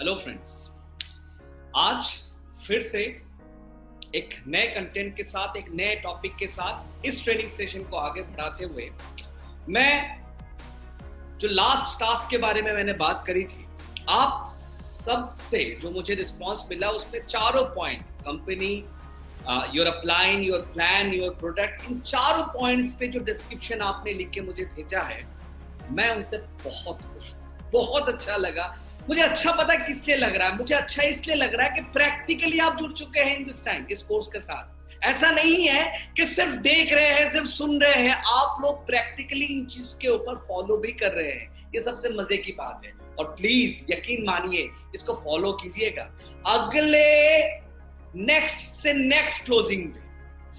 Hello friends, आज फिर से एक नए कंटेंट के साथ, एक नए टॉपिक के साथ इस ट्रेनिंग सेशन को आगे बढ़ाते हुए मैं जो लास्ट टास्क के बारे में मैंने बात करी थी, आप सबसे जो मुझे रिस्पांस मिला उसमें चारों point, company, your upline, your plan, your product, इन चारों पॉइंट्स पे जो डिस्क्रिप्शन आपने लिख के मुझे भेजा है, मैं उनसे बहुत खुश हूँ। बहुत अच्छा लगा। मुझे अच्छा पता किस लिए लग रहा है, मुझे अच्छा इसलिए लग रहा है कि प्रैक्टिकली आप जुड़ चुके हैं इन दिस टाइम इस कोर्स के साथ। ऐसा नहीं है कि सिर्फ देख रहे हैं, सिर्फ सुन रहे हैं, आप लोग प्रैक्टिकली इन चीज के ऊपर फॉलो भी कर रहे हैं। ये सबसे मजे की बात है और प्लीज यकीन मानिए, इसको फॉलो कीजिएगा। अगले नेक्स्ट से नेक्स्ट क्लोजिंग में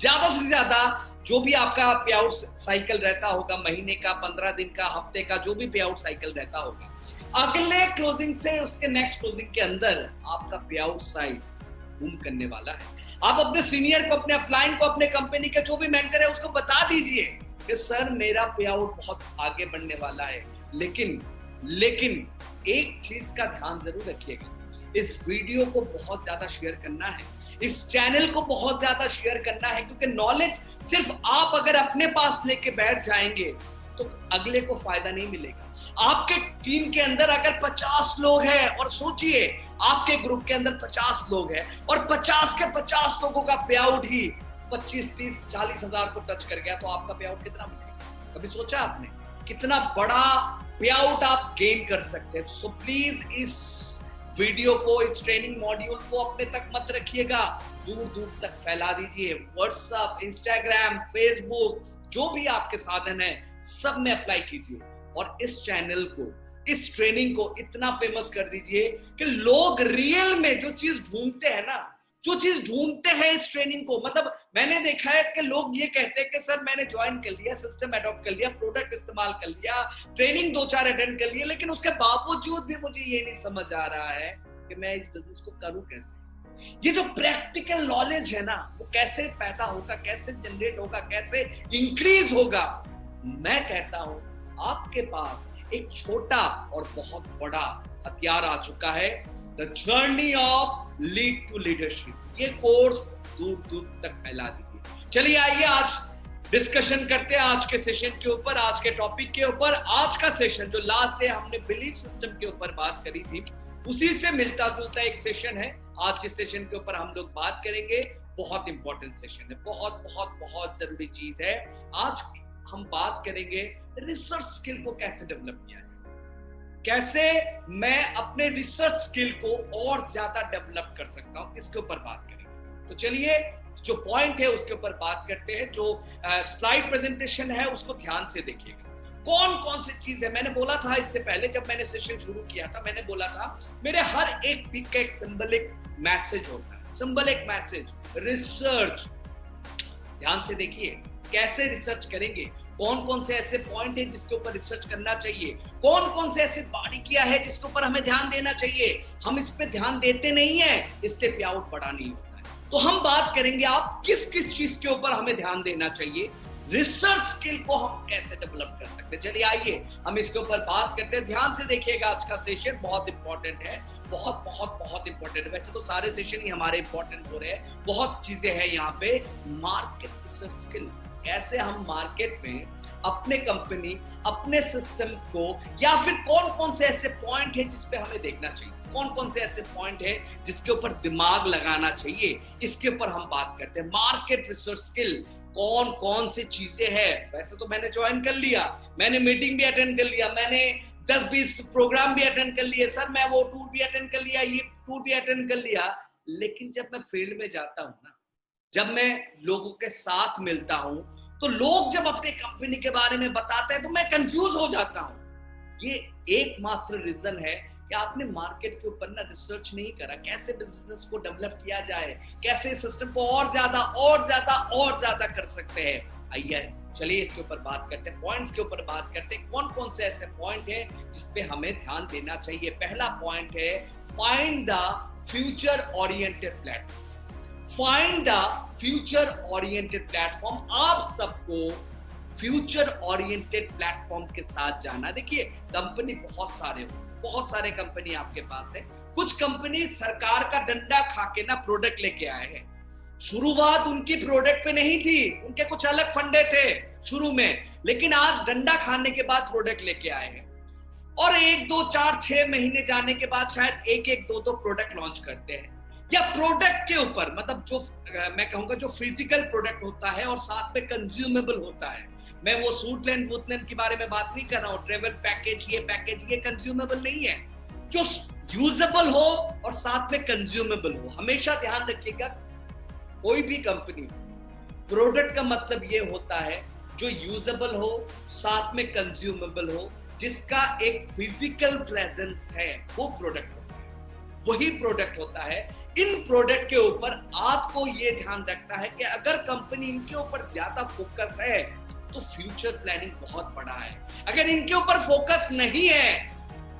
ज्यादा से ज्यादा जो भी आपका पे आउट साइकिल रहता होगा, महीने का, 15 दिन का, हफ्ते का, जो भी पे आउट साइकिल रहता होगा, अगले क्लोजिंग से उसके नेक्स्ट क्लोजिंग के अंदर आपका पे आउट साइज बूम करने वाला है। आप अपने सीनियर को, अपने अपलाइन को, अपने कंपनी के जो भी मेंटर है उसको बता दीजिए कि सर मेरा पे आउट बहुत आगे बढ़ने वाला है। लेकिन एक चीज का ध्यान जरूर रखिएगा, इस वीडियो को बहुत ज्यादा शेयर करना है, इस चैनल को बहुत ज्यादा शेयर करना है, क्योंकि नॉलेज सिर्फ आप अगर अपने पास लेके बैठ जाएंगे तो अगले को फायदा नहीं मिलेगा। आपके टीम के अंदर अगर 50 लोग हैं और सोचिए आपके ग्रुप के अंदर 50 लोग हैं और 50 के 50 लोगों का पे आउट ही 25, 30, 40 हजार को टच कर गया, तो आपका पे आउट कितना मिलेगा? कभी सोचा आपने कितना बड़ा पे आउट आप गेन कर सकते हैं? सो प्लीज इस वीडियो को, इस ट्रेनिंग मॉड्यूल को अपने तक मत रखिएगा, दूर दूर तक फैला दीजिए। व्हाट्सएप, इंस्टाग्राम, फेसबुक, जो भी आपके साधन है सब में अप्लाई कीजिए और इस चैनल को, इस ट्रेनिंग को इतना फेमस कर दीजिए कि लोग रियल में जो चीज ढूंढते हैं ना, जो चीज ढूंढते हैं इस ट्रेनिंग को, मतलब मैंने देखा है कि लोग ये कहते हैं कि सर मैंने ज्वाइन कर लिया, सिस्टम अडॉप्ट कर लिया, प्रोडक्ट इस्तेमाल कर लिया, ट्रेनिंग 2-4 अटेंड कर लिया, लेकिन उसके बावजूद भी मुझे ये नहीं समझ आ रहा है कि मैं इस बिजनेस को करूं कैसे। ये जो प्रैक्टिकल नॉलेज है ना, वो कैसे पैदा होगा, कैसे जनरेट होगा, कैसे इंक्रीज होगा। मैं कहता हूं आपके पास एक छोटा और बहुत बड़ा हथियार आ चुका है, the journey of lead to leadership. ये कोर्स दूर दूर तक फैला दीजिए। चलिए आइए आज डिस्कशन करते हैं आज के सेशन के ऊपर, आज के टॉपिक के ऊपर। आज का सेशन जो लास्ट डे हमने बिलीफ सिस्टम के ऊपर बात करी थी, उसी से मिलता जुलता एक सेशन है। आज के सेशन के ऊपर हम लोग बात करेंगे, बहुत इंपॉर्टेंट सेशन है, बहुत बहुत बहुत जरूरी चीज है। आज हम बात करेंगे रिसर्च स्किल को कैसे डेवलप किया जाए, कैसे मैं अपने रिसर्च स्किल को और ज्यादा डेवलप कर सकता हूं, इसके ऊपर बात करेंगे। तो चलिए जो पॉइंट है उसके ऊपर बात करते हैं। जो स्लाइड प्रेजेंटेशन है उसको ध्यान से देखिएगा। कौन कौन सी चीज है, मैंने बोला था इससे पहले जब मैंने सेशन शुरू किया था, मैंने बोला था मेरे हर एक पिक का एक सिंबलिक मैसेज होता है, सिंबलिक मैसेज। रिसर्च, ध्यान से देखिए कैसे रिसर्च करेंगे, कौन कौन से ऐसे पॉइंट है जिसके ऊपर रिसर्च करना चाहिए, कौन कौन से ऐसे बारीकियां है जिसके ऊपर हमें ध्यान देना चाहिए। हम इस पे ध्यान देते नहीं है, इससे पे आउट बड़ा नहीं होता है। तो हम बात करेंगे आप किस किस चीज के ऊपर हमें ध्यान देना चाहिए, रिसर्च स्किल को हम कैसे डेवलप कर सकते हैं। चलिए आइए हम इसके ऊपर बात करते हैं। ध्यान से देखिएगा, आज का सेशन बहुत इंपॉर्टेंट है, बहुत बहुत बहुत इंपॉर्टेंट है। वैसे तो सारे सेशन ही हमारे इंपॉर्टेंट हो रहे हैं, बहुत चीजें हैं यहाँ पे। मार्केट रिसर्च स्किल, कैसे हम मार्केट में अपने कंपनी, अपने सिस्टम को, या फिर कौन कौन से ऐसे पॉइंट है जिस पे हमें देखना चाहिए, कौन कौन से ऐसे पॉइंट है जिसके ऊपर दिमाग लगाना चाहिए, इसके ऊपर हम बात करते हैं। मार्केट रिसर्च स्किल, कौन कौन सी चीजें हैं। वैसे तो मैंने ज्वाइन कर लिया, मैंने मीटिंग भी अटेंड कर लिया, मैंने 10-20 प्रोग्राम भी अटेंड कर लिए, सर मैं वो टूर भी अटेंड कर लिया, ये टूर भी अटेंड कर लिया, लेकिन जब मैं फील्ड में जाता हूं ना, जब मैं लोगों के साथ मिलता हूं, तो लोग जब अपने कंपनी के बारे में बताते हैं तो मैं कंफ्यूज हो जाता हूं। ये एकमात्र रीजन है कि आपने मार्केट के ऊपर ना रिसर्च नहीं करा, कैसे बिजनेस को डेवलप किया जाए, कैसे सिस्टम को और ज्यादा कर सकते हैं। आइए चलिए इसके ऊपर बात करते हैं, पॉइंट्स के ऊपर बात करते हैं, कौन कौन से ऐसे पॉइंट है जिसपे हमें ध्यान देना चाहिए। पहला पॉइंट है find the future oriented platform. Find the future oriented platform. आप सबको फ्यूचर ओरिएंटेड प्लेटफॉर्म के साथ जाना। देखिए कंपनी बहुत सारे कंपनी आपके पास है, कुछ कंपनी सरकार का डंडा खा के ना प्रोडक्ट लेके आए हैं। शुरुआत उनकी प्रोडक्ट पे नहीं थी, उनके कुछ अलग फंडे थे शुरू में, लेकिन आज डंडा खाने के बाद प्रोडक्ट लेके आए हैं और 1 2 4 6 महीने जाने के बाद शायद 1 1 2 2 प्रोडक्ट लॉन्च करते हैं। या प्रोडक्ट के ऊपर, मतलब जो मैं कहूंगा जो फिजिकल प्रोडक्ट होता है और साथ में कंज्यूमेबल होता है। मैं वो सूट लेन वूट लेन के बारे में बात नहीं कर रहा हूँ, ट्रेवल पैकेज ये कंज्यूमेबल नहीं है। जो यूजेबल हो और साथ में कंज्यूमेबल हो। हमेशा ध्यान रखिएगा, कोई भी कंपनी, प्रोडक्ट का मतलब ये होता है जो यूजेबल हो, साथ में कंज्यूमेबल हो, जिसका एक फिजिकल प्रेजेंस है, वो प्रोडक्ट होता है, वही प्रोडक्ट होता है। इन प्रोडक्ट के ऊपर आपको ये ध्यान रखना है कि अगर कंपनी इनके ऊपर ज्यादा फोकस है तो फ्यूचर प्लानिंग बहुत बड़ा है। अगर इनके ऊपर फोकस नहीं है,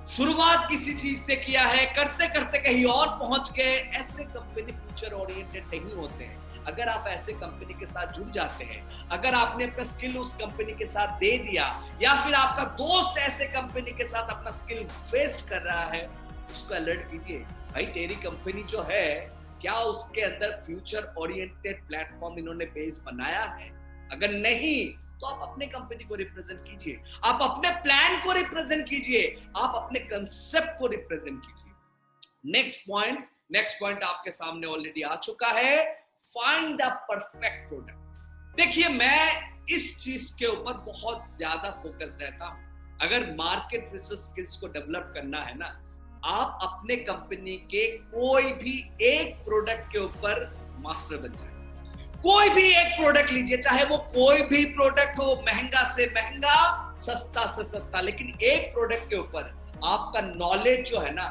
शुरुआत किसी चीज से किया है, करते करते कहीं और पहुंच गए, ऐसे कंपनी फ्यूचर ओरिएंटेड नहीं होते हैं। अगर आप ऐसे कंपनी के साथ जुड़ जाते हैं, अगर आपने अपना स्किल उस कंपनी के साथ दे दिया, या फिर आपका दोस्त ऐसे कंपनी के साथ अपना स्किल वेस्ट कर रहा है, उसको अलर्ट कीजिए, भाई तेरी कंपनी जो है, क्या उसके अंदर फ्यूचर ओरिएंटेड प्लेटफॉर्म इन्होंने बेस बनाया है? अगर नहीं तो आप अपने कंपनी को रिप्रेजेंट कीजिए, आप अपने प्लान को रिप्रेजेंट कीजिए, आप अपने कंसेप्ट को रिप्रेजेंट कीजिए। नेक्स्ट पॉइंट आपके सामने ऑलरेडी आ चुका है, फाइंड द परफेक्ट प्रोडक्ट। देखिए, मैं इस चीज के ऊपर बहुत ज्यादा फोकस रहता हूं। अगर मार्केट रिसर्च स्किल्स को डेवलप करना है ना, आप अपने कंपनी के कोई भी एक प्रोडक्ट के ऊपर मास्टर बन जाए। कोई भी एक प्रोडक्ट लीजिए, चाहे वो कोई भी प्रोडक्ट हो, महंगा से महंगा, सस्ता से सस्ता, लेकिन एक प्रोडक्ट के ऊपर आपका नॉलेज जो है ना,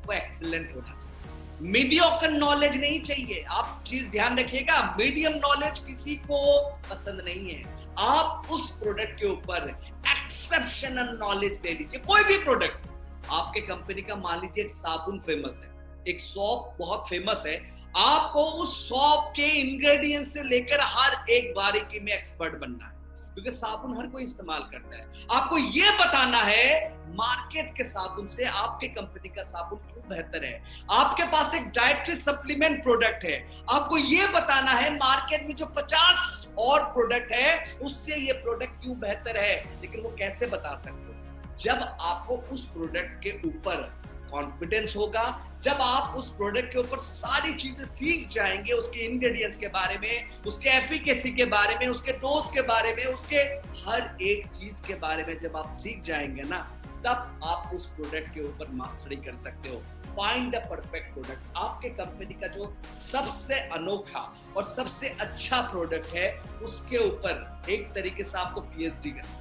वो एक्सीलेंट होना चाहिए। मीडियोकर नॉलेज नहीं चाहिए। आप चीज ध्यान रखिएगा, मीडियम नॉलेज किसी को पसंद नहीं है। आप उस प्रोडक्ट के ऊपर एक्सेप्शनल नॉलेज दे दीजिए। कोई भी प्रोडक्ट, आपके कंपनी का मान लीजिए एक साबुन फेमस है, एक सॉप बहुत फेमस है, आपको उस सॉप के इंग्रेडिएंट से लेकर हर एक बारीकी में एक्सपर्ट बनना है, क्योंकि साबुन हर कोई इस्तेमाल करता है। आपको यह बताना है मार्केट के साबुन से आपके कंपनी का साबुन क्यों बेहतर है। आपके पास एक डाइटरी सप्लीमेंट प्रोडक्ट है, आपको यह बताना है मार्केट में जो 50 और प्रोडक्ट है उससे ये प्रोडक्ट क्यों बेहतर है। लेकिन वो कैसे बता सकते हो? जब आपको उस प्रोडक्ट के ऊपर कॉन्फिडेंस होगा, जब आप उस प्रोडक्ट के ऊपर सारी चीजें सीख जाएंगे, उसके इंग्रेडिएंट्स के बारे में, उसके एफिकेसी के बारे में, उसके डोज के बारे में, उसके हर एक चीज के बारे में जब आप सीख जाएंगे ना, तब आप उस प्रोडक्ट के ऊपर मास्टरी कर सकते हो। Find the perfect product. आपके कंपनी का जो सबसे अनोखा और सबसे अच्छा प्रोडक्ट है, उसके ऊपर एक तरीके से आपको पीएचडी करना,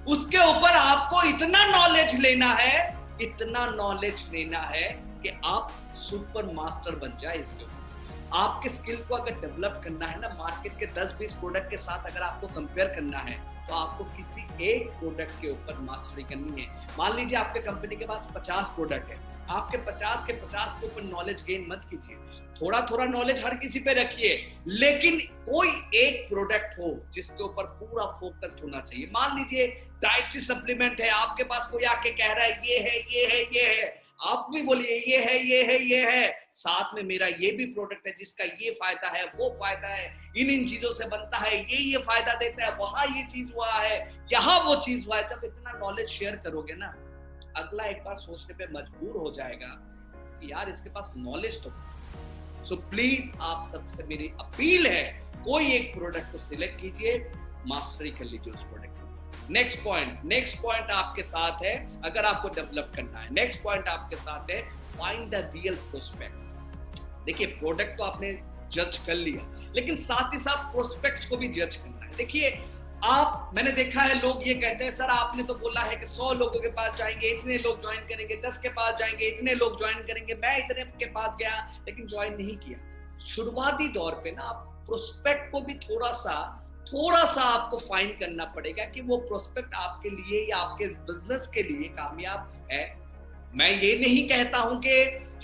उसके ऊपर आपको इतना नॉलेज लेना है, इतना नॉलेज लेना है कि आप सुपर मास्टर बन जाए इसके ऊपर। आपके स्किल को अगर डेवलप करना है ना, मार्केट के 10-20 प्रोडक्ट के साथ अगर आपको कंपेयर करना है, तो आपको किसी एक प्रोडक्ट के ऊपर मास्टरी करनी है। मान लीजिए आपके कंपनी के पास 50 प्रोडक्ट है, आपके 50 के 50 के ऊपर नॉलेज गेन मत कीजिए, थोड़ा थोड़ा नॉलेज हर किसी पे रखिए, लेकिन कोई एक प्रोडक्ट हो जिसके ऊपर पूरा फोकस्ड होना चाहिए। मान लीजिए डाइटरी सप्लीमेंट है, आपके पास कोई आके कह रहा है ये है ये है ये है, आप भी बोलिए ये है ये है ये है, साथ में मेरा ये भी प्रोडक्ट है जिसका ये फायदा है, वो फायदा है, इन चीजों से बनता है, ये फायदा देता है, वहां ये चीज हुआ है, यहाँ वो चीज हुआ है। जब इतना नॉलेज शेयर करोगे ना, अगला एक बार सोचने पे मजबूर हो जाएगा कि यार इसके पास नॉलेज तो। सो प्लीज आप सबसे मेरी अपील है, कोई एक प्रोडक्ट को सिलेक्ट कीजिए, मास्टरी कर लीजिए उस प्रोडक्ट। नेक्स्ट पॉइंट आपके साथ है, अगर आपको डेवलप करना है, नेक्स्ट पॉइंट आपके साथ है, फाइंड द रियल प्रोस्पेक्ट्स। देखिए, प्रोडक्ट तो आपने जज कर लिया, लेकिन साथ ही साथ प्रोस्पेक्ट्स को भी जज करना है। देखिए, मैंने देखा है लोग ये कहते हैं, सर आपने तो बोला है कि 100 लोगों के पास जाएंगे, इतने लोग ज्वाइन करेंगे, 10 के पास जाएंगे, इतने लोग ज्वाइन करेंगे, मैं इतने के पास गया लेकिन ज्वाइन नहीं किया। शुरुआती दौर पे ना आप प्रोस्पेक्ट को भी थोड़ा सा आपको फाइंड करना पड़ेगा कि वो प्रोस्पेक्ट आपके लिए या आपके बिजनेस के लिए कामयाब है। मैं ये नहीं कहता हूं कि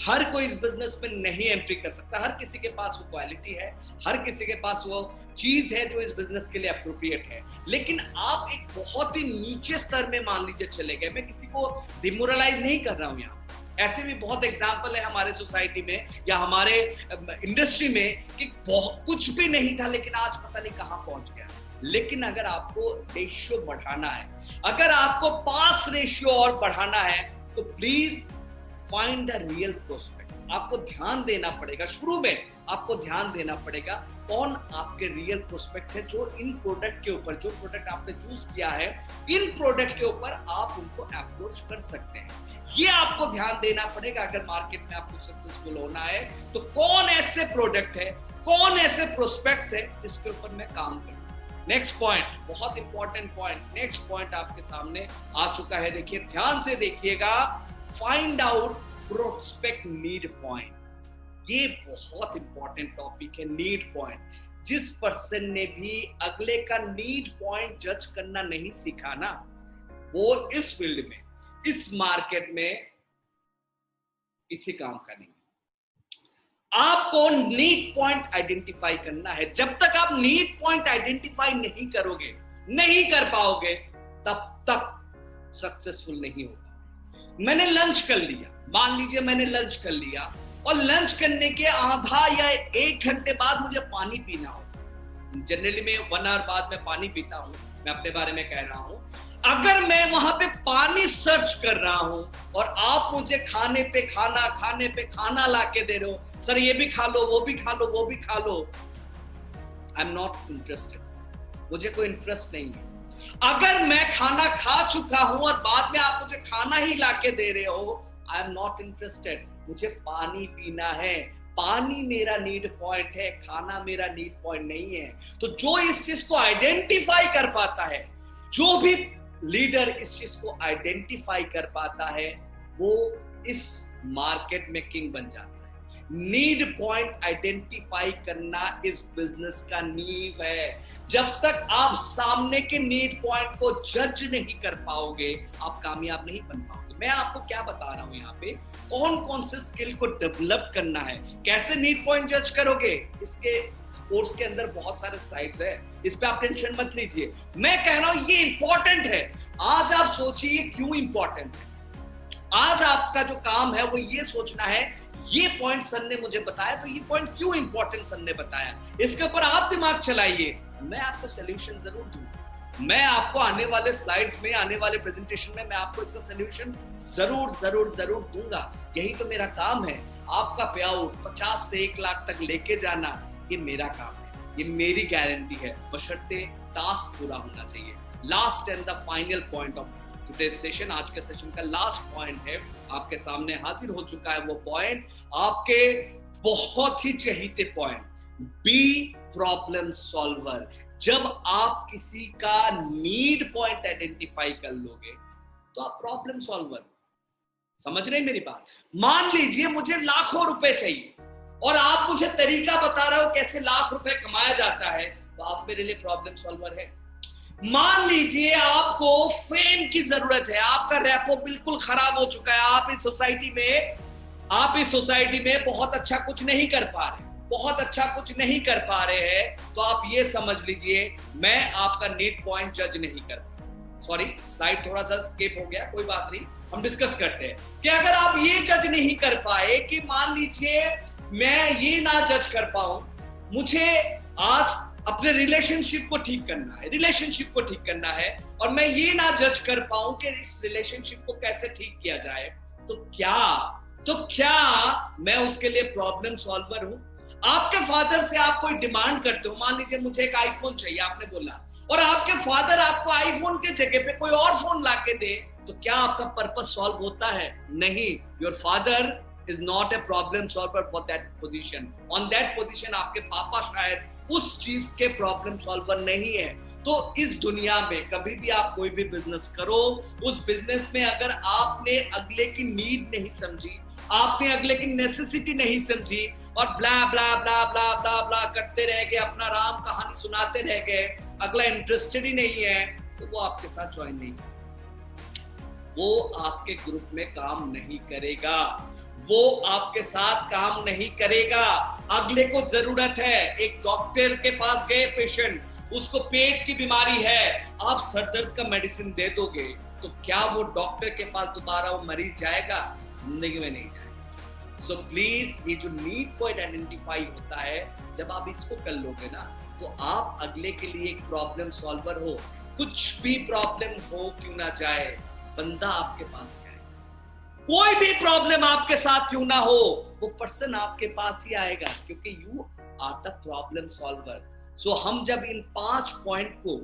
हर कोई इस बिजनेस में नहीं एंट्री कर सकता, हर किसी के पास वो क्वालिटी है, हर किसी के पास वो चीज है जो इस बिजनेस के लिए अप्रोप्रिएट है। लेकिन आप एक बहुत ही नीचे स्तर में मान लीजिए चले गए, मैं किसी को डिमोरलाइज नहीं कर रहा हूं यहाँ, ऐसे भी बहुत एग्जाम्पल है हमारे सोसाइटी में या हमारे इंडस्ट्री में कि बहुत कुछ भी नहीं था लेकिन आज पता नहीं कहां पहुंच गया। लेकिन अगर आपको रेशियो बढ़ाना है, अगर आपको पास रेशियो और बढ़ाना है, तो please find the real prospect. आपको ध्यान देना पड़ेगा, शुरू में आपको ध्यान देना पड़ेगा कौन आपके रियल प्रोस्पेक्ट है, जो इन प्रोडक्ट के ऊपर, जो प्रोडक्ट आपने चूज किया है, इन प्रोडक्ट के ऊपर आप उनको अप्रोच कर सकते हैं। ये आपको ध्यान देना पड़ेगा अगर मार्केट में आपको सक्सेसफुल होना है। तो कौन ऐसे प्रोडक्ट है, कौन ऐसे प्रोस्पेक्ट्स है जिसके ऊपर मैं काम करूं। नेक्स्ट पॉइंट, बहुत इंपॉर्टेंट पॉइंट, नेक्स्ट पॉइंट आपके सामने आ चुका है। देखिए, ध्यान से देखिएगा, find out prospect need point. ये बहुत इंपॉर्टेंट टॉपिक है, नीड पॉइंट। जिस पर्सन ने भी अगले का नीड पॉइंट जज करना नहीं सीखा ना, वो इस फील्ड में, इस मार्केट में किसी काम का नहीं। आपको नीड पॉइंट आइडेंटिफाई करना है। जब तक आप नीड पॉइंट आइडेंटिफाई नहीं करोगे, नहीं कर पाओगे, तब तक सक्सेसफुल नहीं होगा। मैंने लंच कर लिया, मान लीजिए मैंने लंच कर लिया, और लंच करने के आधा या 1 घंटे बाद मुझे पानी पीना हो। जनरली मैं 1 आवर बाद में पानी पीता हूं, मैं अपने बारे में कह रहा हूं। अगर मैं वहां पे पानी सर्च कर रहा हूं और आप मुझे खाने पे खाना लाके दे रहे हो, सर ये भी खा लो, वो भी खा लो, वो भी खा लो, आई एम नॉट इंटरेस्टेड। मुझे कोई इंटरेस्ट नहीं है। अगर मैं खाना खा चुका हूं और बाद में आप मुझे खाना ही लाके दे रहे हो, आई एम नॉट इंटरेस्टेड। मुझे पानी पीना है, पानी मेरा नीड पॉइंट है, खाना मेरा नीड पॉइंट नहीं है। तो जो इस चीज को आइडेंटिफाई कर पाता है, जो भी लीडर इस चीज को आइडेंटिफाई कर पाता है, वो इस मार्केट में किंग बन जाता है। नीड पॉइंट आइडेंटिफाई करना इस बिजनेस का नींव है। जब तक आप सामने के नीड पॉइंट को जज नहीं कर पाओगे, आप कामयाब नहीं बन पाओगे। मैं आपको क्या बता रहा हूं यहाँ पे, कौन कौन से स्किल को डेवलप करना है, कैसे नीड पॉइंट जज करोगे, इसके कोर्स के अंदर बहुत सारे स्लाइड्स है, इस पे आप टेंशन मत लीजिए। मैं कह रहा हूं ये इंपॉर्टेंट है। आज आप सोचिए क्यों इंपॉर्टेंट है। आज आपका जो काम है वो ये सोचना है, ये पॉइंट सर ने मुझे बताया, तो ये पॉइंट क्यों इंपॉर्टेंट सर ने बताया, इसके ऊपर आप दिमाग चलाइए। मैं आपको सोल्यूशन जरूर दूंगा। मैं आपको आने वाले स्लाइड्स में, आने वाले प्रेजेंटेशन में मैं आपको इसका सोल्यूशन जरूर दूंगा। यही तो मेरा काम है। आपका पे आउट 50 से 1 लाख तक लेके जाना, ये मेरा काम है, ये मेरी गारंटी है, बशर्ते टास्क पूरा होना चाहिए। Last and the final point of today's session, आज के सेशन का लास्ट पॉइंट है, आपके सामने हाजिर हो चुका है। वो पॉइंट आपके बहुत ही चहीते पॉइंट, बी प्रॉब्लम सॉल्वर। जब आप किसी का नीड पॉइंट आइडेंटिफाई कर लोगे, तो आप प्रॉब्लम सॉल्वर। समझ रहे हैं मेरी बात। मान लीजिए मुझे लाखों रुपए चाहिए और आप मुझे तरीका बता रहे हो कैसे लाख रुपए कमाया जाता है, तो आप मेरे लिए प्रॉब्लम सॉल्वर है। मान लीजिए आपको फेम की जरूरत है, आपका रैपो बिल्कुल खराब हो चुका है, आप इस सोसाइटी में बहुत अच्छा कुछ नहीं कर पा रहे, बहुत अच्छा कुछ नहीं कर पा रहे हैं, तो आप ये समझ लीजिए मैं आपका नीड पॉइंट जज नहीं कर पा। सॉरी, स्लाइड थोड़ा सा स्किप हो गया, कोई बात नहीं, हम डिस्कस करते हैं कि अगर आप ये जज नहीं कर पाए कि मान लीजिए मैं ये ना जज कर पाऊं, मुझे आज अपने रिलेशनशिप को ठीक करना है, और मैं ये ना जज कर पाऊं कि इस रिलेशनशिप को कैसे ठीक किया जाए, तो क्या मैं उसके लिए प्रॉब्लम सॉल्वर हूं? आपके फादर से आप कोई डिमांड करते हो, मान लीजिए मुझे एक आईफोन चाहिए, आपने बोला, और आपके फादर आपको आईफोन के जगह पे कोई और फोन लाके दे, तो क्या आपका पर्पस सॉल्व होता है? नहीं। Your father is not a problem solver for that position. On that position आपके पापा शायद उस चीज के प्रॉब्लम सॉल्वर नहीं है। तो इस दुनिया में कभी भी आप कोई भी बिजनेस करो, उस बिजनेस में अगर आपने अगले की नीड नहीं समझी, आपने अगले की नेसेसिटी नहीं समझी, और ब्ला ब्ला ब्ला ब्ला ब्ला ब्ला करते रह गए, अपना राम कहानी सुनाते रह गए, अगला इंटरेस्टेड ही नहीं है, तो वो आपके साथ ज्वाइन नहीं, वो आपके ग्रुप में काम नहीं करेगा, वो आपके साथ काम नहीं करेगा। अगले को जरूरत है, एक डॉक्टर के पास गए पेशेंट, उसको पेट की बीमारी है, आप सर दर्द का मेडिसिन दे दोगे, तो क्या वो डॉक्टर के पास दोबारा वो मरीज जाएगा? जिंदगी में नहीं खाएंगे। सो प्लीज ये जो नीड पॉइंट आइडेंटिफाई होता है, जब आप इसको कर लोगे ना, तो आप अगले के लिए एक प्रॉब्लम सॉल्वर हो। कुछ भी प्रॉब्लम हो क्यों ना जाए, बंदा आपके पास है। कोई भी प्रॉब्लम आपके साथ क्यों ना हो, वो पर्सन आपके पास ही आएगा, क्योंकि you are the problem solver. So हम जब इन 5 पॉइंट को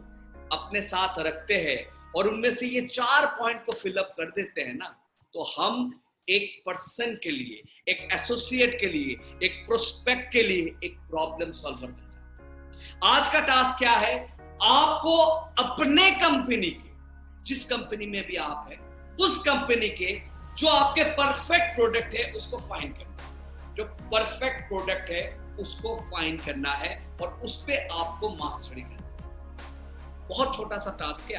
अपने साथ रखते हैं और उनमें से ये 4 पॉइंट को फिलअप कर देते हैं ना, तो हम एक पर्सन के लिए, एक एसोसिएट के लिए, एक प्रोस्पेक्ट के लिए एक प्रॉब्लम सॉल्वर बन जाते हैं। आज का टास्क क्या है? आपको अपने कंपनी के, जिस कंपनी में भी आप हैं, उस कंपनी के जो आपके परफेक्ट प्रोडक्ट है उसको फाइंड करना है। जो परफेक्ट प्रोडक्ट है उसको फाइंड करना है और उस पे आपको मास्टरी करना है। बहुत छोटा सा टास्क है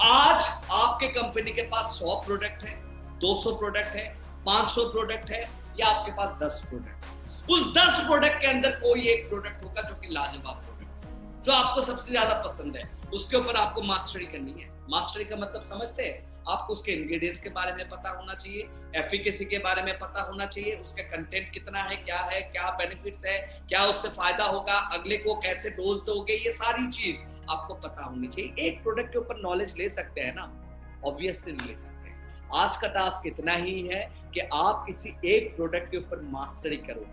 आज आपके कंपनी के पास 100 प्रोडक्ट है, 200 प्रोडक्ट है, 500 प्रोडक्ट है, या आपके पास 10 प्रोडक्ट है। उस 10 प्रोडक्ट के अंदर कोई एक प्रोडक्ट होगा जो कि लाजवाब प्रोडक्ट है, जो आपको सबसे ज्यादा पसंद है, उसके ऊपर आपको मास्टरी करनी है। मास्टरी का मतलब समझते हैं? आपको उसके इंग्रेडिएंट्स के बारे में पता होना चाहिए, एफिकेसी के बारे में पता होना चाहिए, उसका कंटेंट कितना है, क्या बेनिफिट्स है, क्या उससे फायदा होगा, अगले को कैसे डोज दोगे, ये सारी चीज आपको पता होनी चाहिए। एक प्रोडक्ट के ऊपर नॉलेज ले सकते हैं ना, ऑब्वियसली ले सकते हैं। आज का टास्क इतना ही है कि आप किसी एक प्रोडक्ट के ऊपर मास्टरी करो,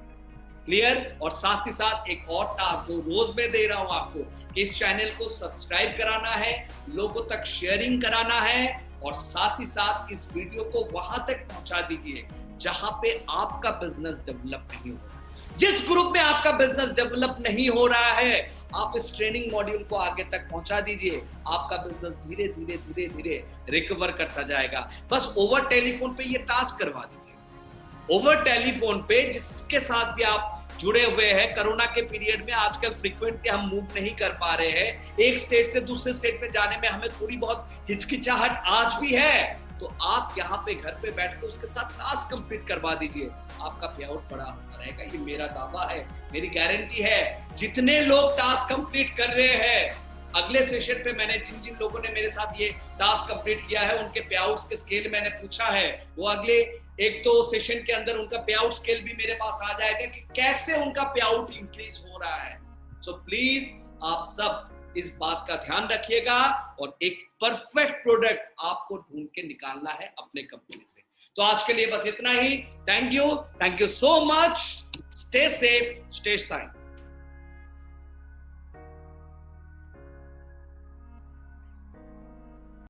क्लियर। और साथ ही साथ एक और टास्क जो रोज मैं दे रहा हूं आपको, कि इस चैनल को सब्सक्राइब कराना है, लोगों तक शेयरिंग कराना है, और साथ ही साथ इस वीडियो को वहां तक पहुंचा दीजिए जहां पे आपका बिजनेस डेवलप नहीं हो रहा। जिस ग्रुप में आपका बिजनेस डेवलप नहीं हो रहा है, आप इस ट्रेनिंग मॉड्यूल को आगे तक पहुंचा दीजिए। आपका बिजनेस धीरे धीरे धीरे धीरे रिकवर करता जाएगा। बस ओवर टेलीफोन पे ये टास्क करवा दीजिए। ओवर टेलीफोन पे जिसके साथ भी आप जुड़े हुए हैं, कोरोना के पीरियड में आजकल फ्रीक्वेंटली हम मूव नहीं कर पा रहे हैं, एक स्टेट से दूसरे स्टेट में जाने में हमें थोड़ी बहुत हिचकिचाहट आज भी है, तो आप यहाँ पे घर पे बैठ के उसके साथ टास्क कंप्लीट करवा दीजिए। आपका पे आउट बड़ा होता रहेगा, ये मेरा दावा है, मेरी गारंटी है। जितने लोग टास्क कंप्लीट कर रहे हैं, अगले सेशन पे मैंने जिन लोगों ने मेरे साथ ये टास्क कंप्लीट किया है, उनके पे आउट्स के स्केल मैंने पूछा है, वो अगले 1-2 सेशन के अंदर उनका पे आउट स्केल भी मेरे पास आ जाएगा कि कैसे उनका पे आउट इंक्रीज हो रहा है। सो प्लीज आप सब इस बात का ध्यान रखिएगा और एक परफेक्ट प्रोडक्ट आपको ढूंढ के निकालना है अपने कंपनी से। तो आज के लिए बस इतना ही। Thank you so much. Stay safe, stay sign.